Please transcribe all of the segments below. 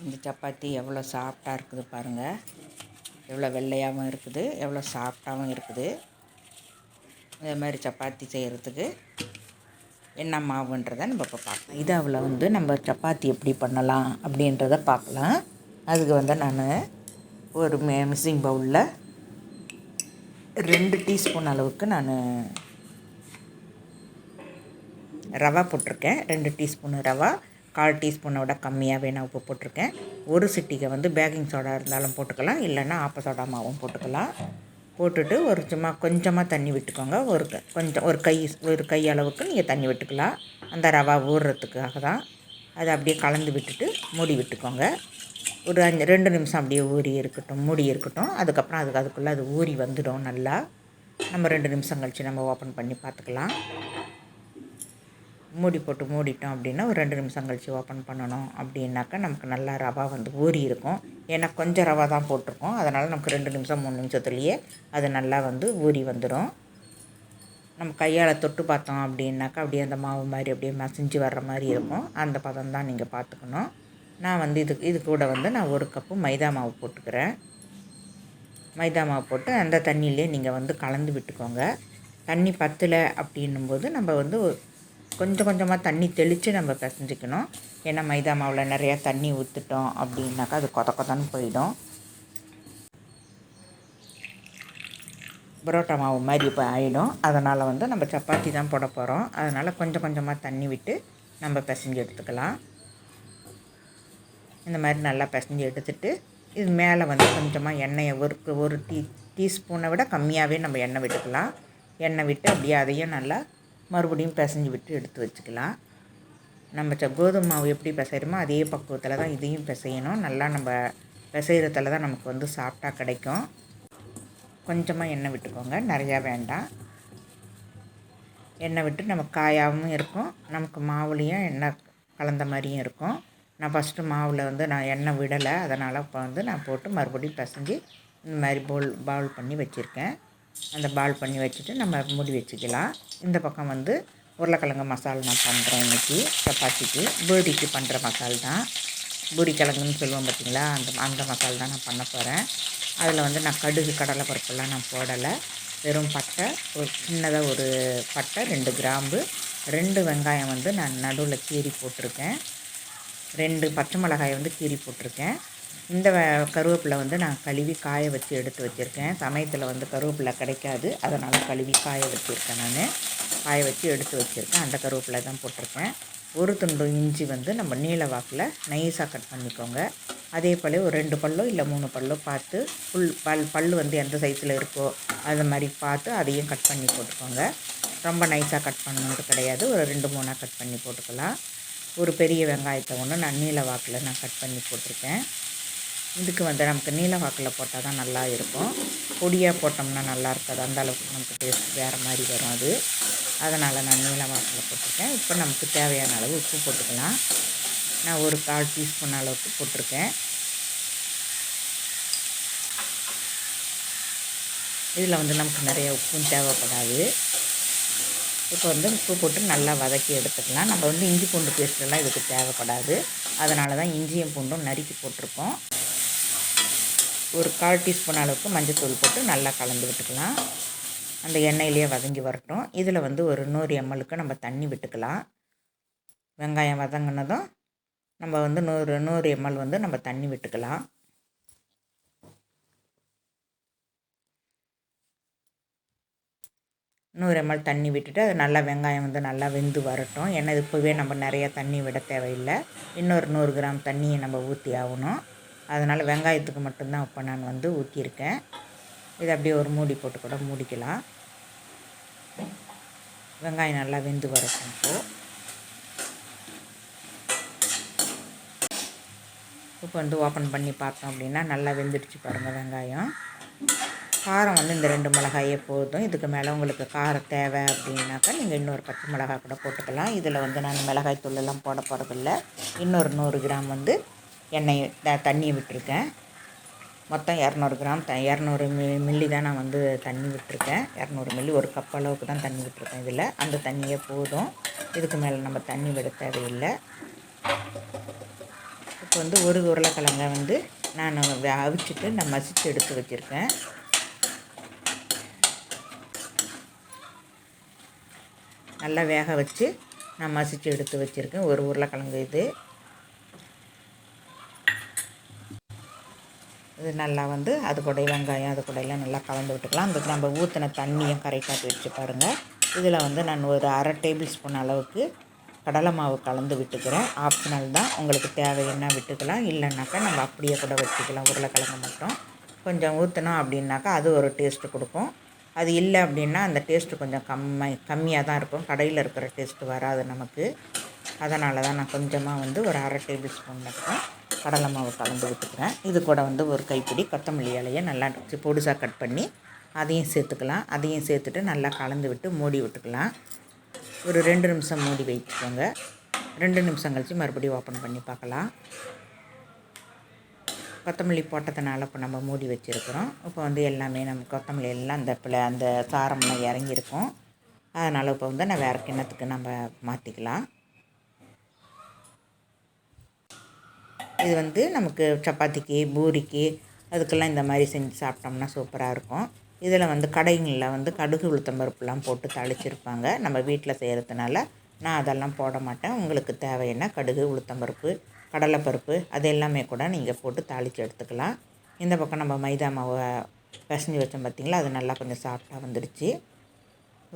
இந்த சப்பாத்தி எவ்வளோ சாஃப்டாக இருக்குது பாருங்கள். எவ்வளோ வெள்ளையாகவும் இருக்குது, எவ்வளோ சாஃப்டாகவும் இருக்குது. இதே மாதிரி சப்பாத்தி செய்கிறதுக்கு என்ன மாவுன்றதை நம்ம இப்போ பார்க்கலாம். இதாவில் நம்ம சப்பாத்தி எப்படி பண்ணலாம் அப்படின்றத பார்க்கலாம். அதுக்கு நான் ஒரு மிக்சிங் பவுலில் 2 டீஸ்பூன் அளவுக்கு நான் ரவா போட்டிருக்கேன். 2 டீஸ்பூன் ரவா, 1/4 டீஸ்பூனோட கம்மியாகவே நான் உப்பு போட்டிருக்கேன். ஒரு சிட்டிகை பேக்கிங் சோடா இருந்தாலும் போட்டுக்கலாம், இல்லைன்னா ஆப்ப சோடா மாவும் போட்டுக்கலாம். போட்டுட்டு சும்மா கொஞ்சமாக தண்ணி விட்டுக்கோங்க. ஒரு கை அளவுக்கு நீங்கள் தண்ணி விட்டுக்கலாம். அந்த ரவா ஊறுறதுக்காக தான். அதை அப்படியே கலந்து விட்டுட்டு மூடி விட்டுக்கோங்க. ஒரு 2 நிமிஷம் அப்படியே மூடி இருக்கட்டும். அதுக்கப்புறம் அதுக்குள்ளே அது ஊறி வந்துடும் நல்லா. நம்ம 2 நிமிஷம் கழித்து நம்ம ஓப்பன் பண்ணி பார்த்துக்கலாம். மூடி போட்டு மூடிட்டோம் அப்படின்னா ஒரு 2 நிமிஷம் கழித்து ஓப்பன் பண்ணணும் அப்படின்னாக்கா நமக்கு நல்லா ரவா ஊறி இருக்கும். ஏன்னா கொஞ்சம் ரவா தான் போட்டிருக்கோம், அதனால் நமக்கு 2 நிமிஷம் 3 நிமிஷத்துலேயே அது நல்லா ஊறி வந்துடும். நம்ம கையால் தொட்டு பார்த்தோம் அப்படின்னாக்கா அப்படியே அந்த மாவு மாதிரி அப்படியே மசிஞ்சு வர்ற மாதிரி இருக்கும். அந்த பதம் தான் நீங்கள் பார்த்துக்கணும். நான் இது கூட நான் 1 கப்பு மைதா மாவு போட்டுக்கிறேன். மைதா மாவு போட்டு அந்த தண்ணியிலே நீங்கள் கலந்து விட்டுக்கோங்க. தண்ணி பத்தலை அப்படின்னும்போது நம்ம கொஞ்சம் கொஞ்சமாக தண்ணி தெளித்து நம்ம பிசைஞ்சிக்கணும். ஏன்னா மைதா மாவில் நிறையா தண்ணி ஊற்றிட்டோம் அப்படின்னாக்கா அது கொதன்னு போயிடும். பரோட்டா மாவு மாதிரி இப்போ ஆகிடும். அதனால் நம்ம சப்பாத்தி தான் போட போகிறோம். அதனால் கொஞ்சம் கொஞ்சமாக தண்ணி விட்டு நம்ம பிசைஞ்சு எடுத்துக்கலாம். இந்த மாதிரி நல்லா பிசைஞ்சு எடுத்துகிட்டு இது மேலே கொஞ்சமாக எண்ணெயை ஒரு டீஸ்பூனை விட கம்மியாகவே நம்ம எண்ணெய் விட்டுக்கலாம். எண்ணெய் விட்டு அப்படியே அதையும் நல்லா மறுபடியும் பிசைஞ்சு விட்டு எடுத்து வச்சுக்கலாம். நம்ம கோதுமை மாவு எப்படி பிசைகிறோமோ அதே பக்குவத்தில் தான் இதையும் பிசையணும். நல்லா நம்ம பிசைகிறதுல தான் நமக்கு சாஃப்டாக கிடைக்கும். கொஞ்சமாக எண்ணெய் விட்டுக்கோங்க, நிறையா வேண்டாம். எண்ணெய் விட்டு நமக்கு காயாகவும் இருக்கும், நமக்கு மாவுலேயும் எண்ணெய் கலந்த மாதிரியும் இருக்கும். நான் ஃபஸ்ட்டு மாவில் நான் எண்ணெய் விடலை, அதனால் இப்போ நான் போட்டு மறுபடியும் பிசைஞ்சு இந்த மாதிரி பால் பண்ணி வச்சுருக்கேன். அந்த பால் பண்ணி வச்சுட்டு நம்ம மூடி வச்சுக்கலாம். இந்த பக்கம் உருளைக்கிழங்கு மசாலா நான் பண்ணுறேன் இன்றைக்கி சப்பாத்திக்கு. பூரிக்கு பண்ணுற மசால் தான், பூரி கிழங்குன்னு சொல்லுவோம் பார்த்திங்களா, அந்த மசால் தான் நான் பண்ண போகிறேன். அதில் நான் கடுகு கடலை பருப்பெல்லாம் நான் போடலை. வெறும் பட்டை, ஒரு சின்னதாக ஒரு பட்டை, 2 கிராம்பு, 2 வெங்காயம் நான் நடுவில் கீறி போட்டிருக்கேன். 2 பச்சை மிளகாயை கீறி போட்டிருக்கேன். இந்த கருவேப்பிலை நான் கழுவி காய வச்சு எடுத்து வச்சுருக்கேன். சமயத்தில் கருவேப்பிலை கிடைக்காது, அதனால் கழுவி காய வச்சுருக்கேன். நான் காய வச்சு எடுத்து வச்சுருக்கேன். அந்த கருவேப்பிலை தான் போட்டிருக்கேன். ஒரு துண்டு இஞ்சி நம்ம நீல வாக்கில் நைஸாக கட் பண்ணிக்கோங்க. அதே போல் ஒரு 2 பல்லோ இல்லை 3 பல்லோ பார்த்து பல் எந்த சைஸில் இருக்கோ அது மாதிரி பார்த்து அதையும் கட் பண்ணி போட்டுக்கோங்க. ரொம்ப நைஸாக கட் பண்ணணுன்ட்டு கிடையாது, ஒரு 2-3 கட் பண்ணி போட்டுக்கலாம். ஒரு பெரிய வெங்காயத்தை நான் நீல வாக்கில் நான் கட் பண்ணி போட்டிருக்கேன். இதுக்கு நமக்கு நீல வாக்கில் போட்டால் தான் நல்லா இருக்கும். பொடியாக போட்டோம்னா நல்லா இருக்காது, அந்த அளவுக்கு நமக்கு டேஸ்ட் வேறு மாதிரி வரும் அது. அதனால் நான் நீல வாக்கில் போட்டிருக்கேன். இப்போ நமக்கு தேவையான அளவு உப்பு போட்டுக்கலாம். நான் ஒரு 1/4 டீஸ்பூன் அளவுக்கு போட்டிருக்கேன். இதில் நமக்கு நிறைய உப்பும் தேவைப்படாது. இப்போ உப்பு போட்டு நல்லா வதக்கி எடுத்துக்கலாம். நம்ம இஞ்சி பூண்டு பேஸ்ட்டெல்லாம் இதுக்கு தேவைப்படாது, அதனால தான் இஞ்சியும் பூண்டும் நறுக்கி போட்டிருக்கோம். ஒரு 1/4 டீஸ்பூன் அளவுக்கு மஞ்சள் போட்டு நல்லா கலந்து விட்டுக்கலாம். அந்த எண்ணெயிலேயே வதங்கி வரட்டும். இதில் ஒரு 100 mlக்கு நம்ம தண்ணி விட்டுக்கலாம். வெங்காயம் வதங்கினதும் நம்ம 100 ml நம்ம தண்ணி விட்டுக்கலாம். ml தண்ணி விட்டுட்டு அது நல்லா வெங்காயம் நல்லா வெந்து வரட்டும். ஏன்னா இப்போவே நம்ம நிறையா தண்ணி விட தேவையில்லை. இன்னொரு 100 கிராம் தண்ணியை நம்ம ஊற்றி ஆகணும். அதனால் வெங்காயத்துக்கு மட்டும்தான் இப்போ நான் ஊற்றியிருக்கேன். இதை அப்படியே ஒரு மூடி போட்டு கூட மூடிக்கலாம். வெங்காயம் நல்லா வெந்து வரட்டும். இப்போ ஓப்பன் பண்ணி பார்த்தோம் அப்படின்னா நல்லா வெந்துடுச்சு பாருங்கள் வெங்காயம். காரம் இந்த 2 மிளகாயே போதும். இதுக்கு மேலே உங்களுக்கு காரம் தேவை அப்படின்னாக்கா நீங்கள் இன்னொரு பச்சை மிளகாய் கூட போட்டுக்கலாம். இதில் நான் மிளகாய் தூளெல்லாம் போட போகிறதில்ல. இன்னொரு 100 கிராம் எண்ணெய் தண்ணியை விட்டுருக்கேன். மொத்தம் 200 கிராம் 200 மில்லி தான் நான் தண்ணி விட்டுருக்கேன். 200 மில்லி, ஒரு கப் அளவுக்கு தான் தண்ணி விட்டுருக்கேன். இதில் அந்த தண்ணியே போதும். இதுக்கு மேலே நம்ம தண்ணி விட தேவையில்லை. வந்து ஒரு உருளைக்கிழங்கை வந்து நான் அவிச்சிட்டு நான் மசித்து எடுத்து வச்சுருக்கேன். நல்லா வேக வச்சு நான் மசித்து எடுத்து வச்சுருக்கேன் ஒரு உருளைக்கிழங்கு. இது நல்லா வந்து அது கூட வெங்காயம் அது கூட எல்லாம் நல்லா கலந்து விட்டுக்கலாம். அந்த நம்ம ஊற்றின தண்ணியும் கரெக்டாக வச்சு பாருங்கள். இதில் வந்து நான் ஒரு அரை டேபிள் ஸ்பூன் அளவுக்கு கடலை மாவு கலந்து விட்டுக்கிறேன். ஆப்ஷனல் தான், உங்களுக்கு தேவைன்னா விட்டுக்கலாம், இல்லைன்னாக்கா நம்ம அப்படியே கூட வச்சுக்கலாம். உருளைக்கிழங்கு மட்டும் கொஞ்சம் ஊற்றினோம் அப்படின்னாக்கா அது ஒரு டேஸ்ட்டு கொடுக்கும். அது இல்லை அப்படின்னா அந்த டேஸ்ட்டு கொஞ்சம் கம்மியாக தான் இருக்கும். கடையில் இருக்கிற டேஸ்ட்டு வராது நமக்கு. அதனால தான் நான் கொஞ்சமாக வந்து ஒரு அரை டேபிள் ஸ்பூன் மட்டும் கடலை மாவு கலந்து விட்டுக்கிறேன். இது கூட வந்து ஒரு கைப்பிடி கொத்தமல்லி இலையை நல்லா பொடிசாக கட் பண்ணி அதையும் சேர்த்துக்கலாம். அதையும் சேர்த்துட்டு நல்லா கலந்து விட்டு மூடி விட்டுக்கலாம். ஒரு 2 நிமிஷம் மூடி வைத்துக்கோங்க. 2 நிமிஷம் கழித்து மறுபடியும் ஓப்பன் பண்ணி பார்க்கலாம். கொத்தமல்லி போட்டதுனால இப்போ நம்ம மூடி வச்சுருக்குறோம். இப்போ வந்து எல்லாமே நம்ம கொத்தமல்லி எல்லாம் அந்த காரம்லாம் இறங்கியிருக்கும். அதனால் இப்போ வந்து நான் வேறு கிண்ணத்துக்கு நம்ம மாற்றிக்கலாம். இது வந்து நமக்கு சப்பாத்திக்கு பூரிக்கு அதுக்கெல்லாம் இந்த மாதிரி செஞ்சு சாப்பிட்டோம்னா சூப்பராக இருக்கும். இதில் வந்து கடைகளில் வந்து கடுகு உளுத்தம்பருப்புலாம் போட்டு தாளிச்சிருப்பாங்க. நம்ம வீட்டில் செய்கிறதுனால நான் அதெல்லாம் போட மாட்டேன். உங்களுக்கு தேவைன்னா கடுகு உளுத்தம்பருப்பு கடலைப்பருப்பு அது எல்லாமே கூட நீங்கள் போட்டு தாளித்து எடுத்துக்கலாம். இந்த பக்கம் நம்ம மைதா மாவை பிசைஞ்சு வச்சோம் பார்த்திங்களா, அது நல்லா கொஞ்சம் சாஃப்டாக வந்துடுச்சு.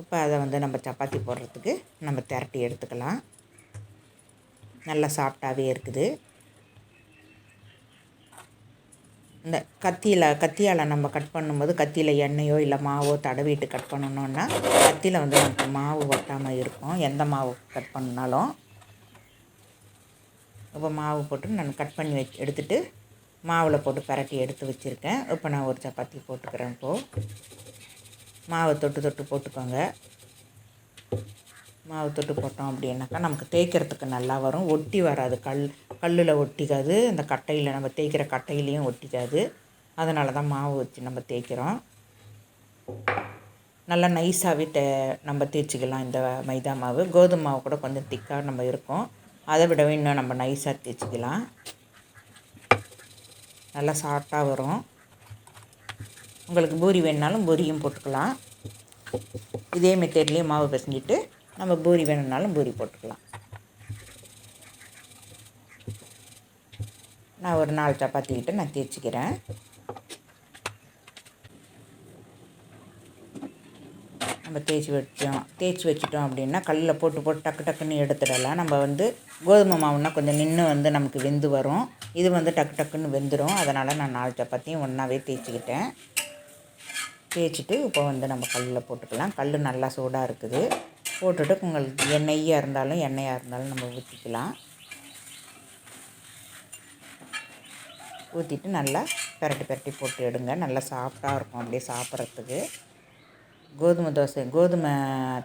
இப்போ அதை வந்து நம்ம சப்பாத்தி போடுறதுக்கு நம்ம திரட்டி எடுத்துக்கலாம். நல்லா சாஃப்டாகவே இருக்குது. இந்த கத்தியால் நம்ம கட் பண்ணும்போது கத்தியில் எண்ணெயோ இல்லை மாவோ தடவிட்டு கட் பண்ணணுன்னா கத்தியில் வந்து நமக்கு மாவு ஒட்டாமல் இருக்கும், எந்த மாவு கட் பண்ணாலும். இப்போ மாவு போட்டு நான் கட் பண்ணி எடுத்துகிட்டு மாவில் போட்டு பரட்டி எடுத்து வச்சுருக்கேன். இப்போ நான் ஒரு சப்பாத்தி போட்டுக்கிறேன். இப்போது மாவை தொட்டு போட்டுக்கோங்க. மாவு தொட்டு போட்டோம் அப்படின்னாக்கா நமக்கு தேய்க்கிறதுக்கு நல்லா வரும், ஒட்டி வராது. கல்லில் ஒட்டிக்காது, அந்த கட்டையில் நம்ம தேய்க்கிற கட்டையிலையும் ஒட்டிக்காது. அதனால தான் மாவு வச்சு நம்ம தேய்க்கிறோம். நல்லா நைஸாகவே நம்ம தேய்ச்சிக்கலாம். இந்த மைதா மாவு கோதுமை மாவு கூட கொஞ்சம் திக்காக நம்ம இருக்கும், அதை விடவே இன்னும் நம்ம நைஸாக தேய்ச்சிக்கலாம். நல்லா சாஃப்டாக வரும். உங்களுக்கு பூரி வேணுனாலும் பூரியும் போட்டுக்கலாம். இதே மெத்தட்லேயே மாவு பிசைஞ்சிட்டு நம்ம பூரி வேணும்னாலும் பூரி போட்டுக்கலாம். நான் ஒரு 4 சப்பாத்திக்கிட்ட நான் தேய்ச்சிக்கிறேன். நம்ம தேய்ச்சி வச்சிட்டோம் அப்படின்னா கல்லில் போட்டு டக்குன்னு எடுத்துடலாம். நம்ம வந்து கோதுமை மாவுன்னா கொஞ்சம் நின்று வந்து நமக்கு வெந்து வரும். இது வந்து டக்குன்னு வெந்துடும். அதனால் நான் 4 சப்பாத்தியும் ஒன்றாவே தேய்ச்சிட்டு இப்போ வந்து நம்ம கல்லில் போட்டுக்கலாம். கல் நல்லா சூடாக இருக்குது. போட்டுட்டு உங்களுக்கு நெய்யாக இருந்தாலும் எண்ணெயாக இருந்தாலும் நம்ம ஊற்றிக்கலாம். ஊற்றிட்டு நல்லா பெரட்டி போட்டு எடுங்க. நல்லா சாஃப்டாக இருக்கும் அப்படியே சாப்பிட்றதுக்கு. கோதுமை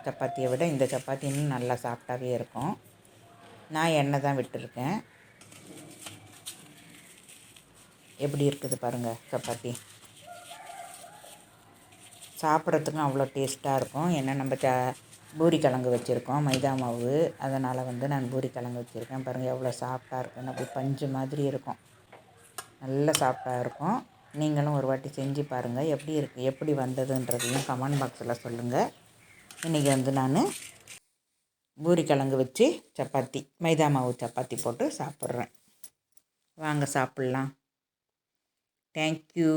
சப்பாத்தியை விட இந்த சப்பாத்தி இன்னும் நல்லா சாஃப்டாகவே இருக்கும். நான் எண்ணெய் தான் விட்டுருக்கேன். எப்படி இருக்குது பாருங்கள் சப்பாத்தி. சாப்பிட்றதுக்கும் அவ்வளோ டேஸ்ட்டாக இருக்கும். ஏன்னா நம்ம பூரி கிழங்கு வச்சுருக்கோம் மைதா மாவு, அதனால் வந்து நான் பூரி கிழங்கு வச்சுருக்கேன். பாருங்கள் எவ்வளோ சாஃப்டாக இருக்குன்னு, அப்படி பஞ்சு மாதிரி இருக்கும், நல்ல சாஃப்டாக இருக்கும். நீங்களும் ஒரு வாட்டி செஞ்சு பாருங்கள், எப்படி வந்ததுன்றதையும் கமெண்ட் பாக்ஸில் சொல்லுங்கள். இன்றைக்கி வந்து நான் பூரி கிழங்கு வச்சு சப்பாத்தி மைதா மாவு சப்பாத்தி போட்டு சாப்பிட்றேன். வாங்க சாப்பிட்லாம். தேங்க்யூ.